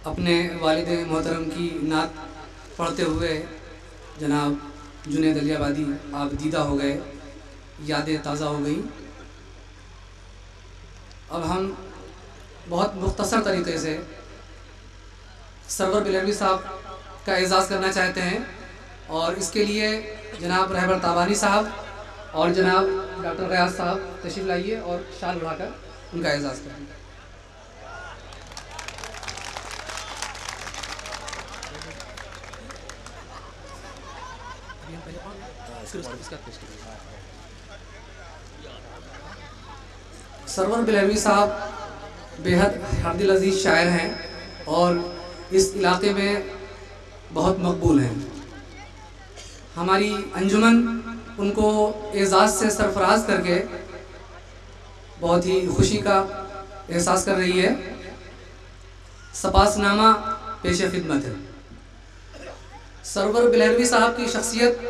अपने वालिद मोहतरम की नात पढ़ते हुए जनाब जुनैद अलियाबादी आप दीदा हो गए, यादें ताज़ा हो गई। अब हम बहुत मुख्तसर तरीके से सरवर बिलरवी साहब का एजाज़ करना चाहते हैं और इसके लिए जनाब रहबर ताबानी साहब और जनाब डॉक्टर गयास साहब तशरीफ़ लाइए और शाल उड़ाकर उनका एजाज़ करें। सरवर बिलरवी साहब बेहद हरदिल अजीज़ शायर हैं और इस इलाके में बहुत मकबूल हैं। हमारी अंजुमन उनको एजाज़ से सरफराज करके बहुत ही खुशी का एहसास कर रही है। सपासनामा पेश खिदमत है। सरवर बिलरवी साहब की शख्सियत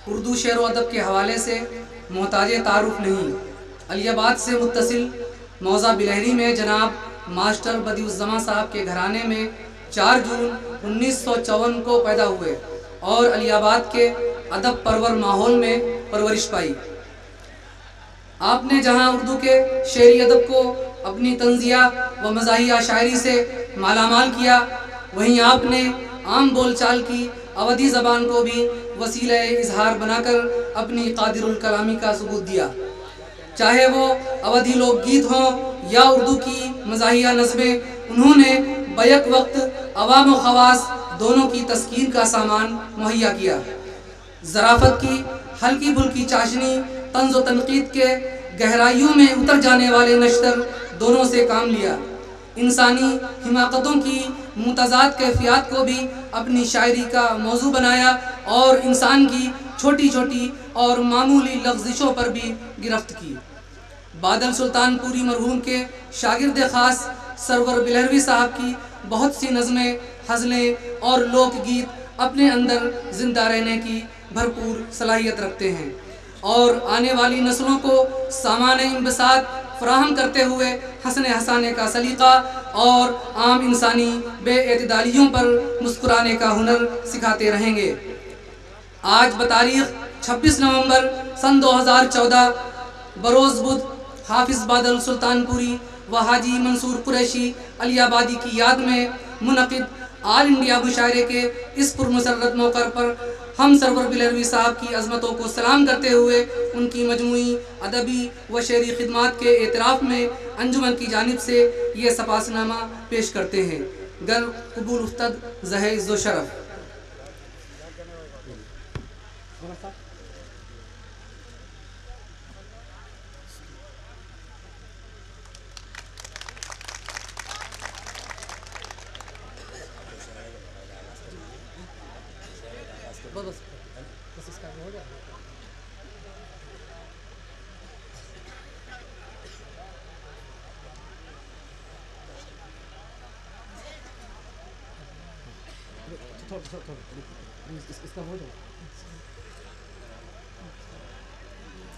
उर्दू शेर व अदब के हवाले से मोहताज तारुफ नहीं। अलियाबाद से मुत्तसिल मौज़ा बिलहरी में जनाब मास्टर बदिउज़्ज़मा साहब के घराने में 4 जून 1954 को पैदा हुए और अलियाबाद के अदब परवर माहौल में परवरिश पाई। आपने जहां उर्दू के शेरी अदब को अपनी तंज़िया व मज़ाहिया शायरी से मालामाल किया, वहीं आपने आम बोलचाल की अवधी ज़बान को भी वसीला इजहार बनाकर अपनी कादिरुल कलामी का सबूत दिया। चाहे वो अवधी लोकगीत हों या उर्दू की मज़ाहिया नज़में, उन्होंने बैक वक्त अवाम व ख़वास दोनों की तस्कीन का सामान मुहैया किया। ज़राफ़त की हल्की फुल्की चाशनी, तंज़ व तनक़ीद के गहराइयों में उतर जाने वाले नश्तर दोनों से काम लिया। इंसानी हिमाकतों की मुतज़ाद कैफियत को भी अपनी शायरी का मौजू बनाया और इंसान की छोटी छोटी और मामूली लग़ज़िशों पर भी गिरफ्त की। बादल सुल्तानपुरी मरहूम के शागिर्द ख़ास सरवर बिलहरवी साहब की बहुत सी नज़में, हज़लें और लोकगीत अपने अंदर ज़िंदा रहने की भरपूर सलाहियत रखते हैं और आने वाली नस्लों को सामान इंबसात फराहम करते हुए हंसने हंसाने का सलीक़ा और आम इंसानी बेएतदालियों पर मुस्कुराने का हुनर सिखाते रहेंगे। आज बतारीख़ 26 नवंबर सन 2014 बरोज़ बुध हाफिज़ बादल सुल्तानपुरी व हाजी मंसूर कुरैशी अलियाबादी की याद में मुनक़िद आल इंडिया मुशायरे के इस पुरमसरत मौक़े पर हम सरवर बिलहरवी साहब की अज़मतों को सलाम करते हुए उनकी मजमूई अदबी व शेरी खिदमात के एतराफ़ में अंजुमन की जानिब से ये सपासनामा पेश करते हैं। गर कबूल उफ्तद ज़हे इज़्ज़ो शरफ़।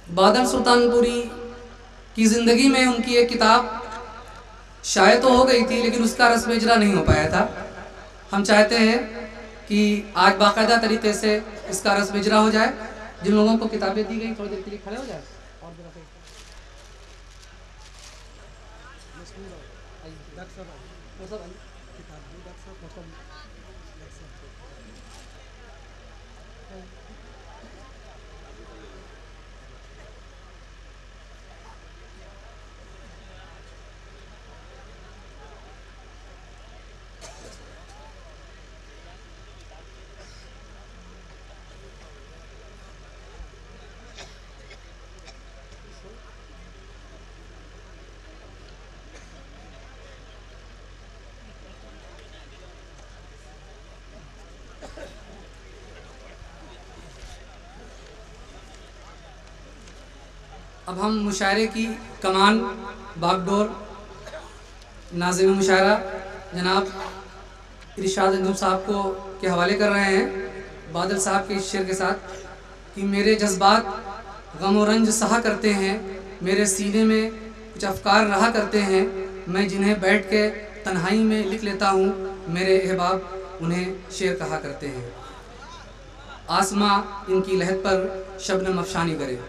बादल सुल्तानपुरी की ज़िंदगी में उनकी एक किताब शाये तो हो गई थी, लेकिन उसका रस्म इजरा नहीं हो पाया था। हम चाहते हैं कि आज बाकायदा तरीके से इसका रस्म इजरा हो जाए। जिन लोगों को किताबें दी गई थोड़ी देर के लिए खड़े हो जाए और अब हम मुशायरे की कमान बागडोर नाज़िम मुशायरा जनाब इरशाद अंजुम साहब को के हवाले कर रहे हैं बादल साहब के इस शेर के साथ कि मेरे जज्बात गम और रंज सहा करते हैं, मेरे सीने में कुछ अफकार रहा करते हैं, मैं जिन्हें बैठ के तन्हाई में लिख लेता हूँ, मेरे अहबाब उन्हें शेर कहा करते हैं। आसमां इनकी लहद पर शबनम अफशानी करे।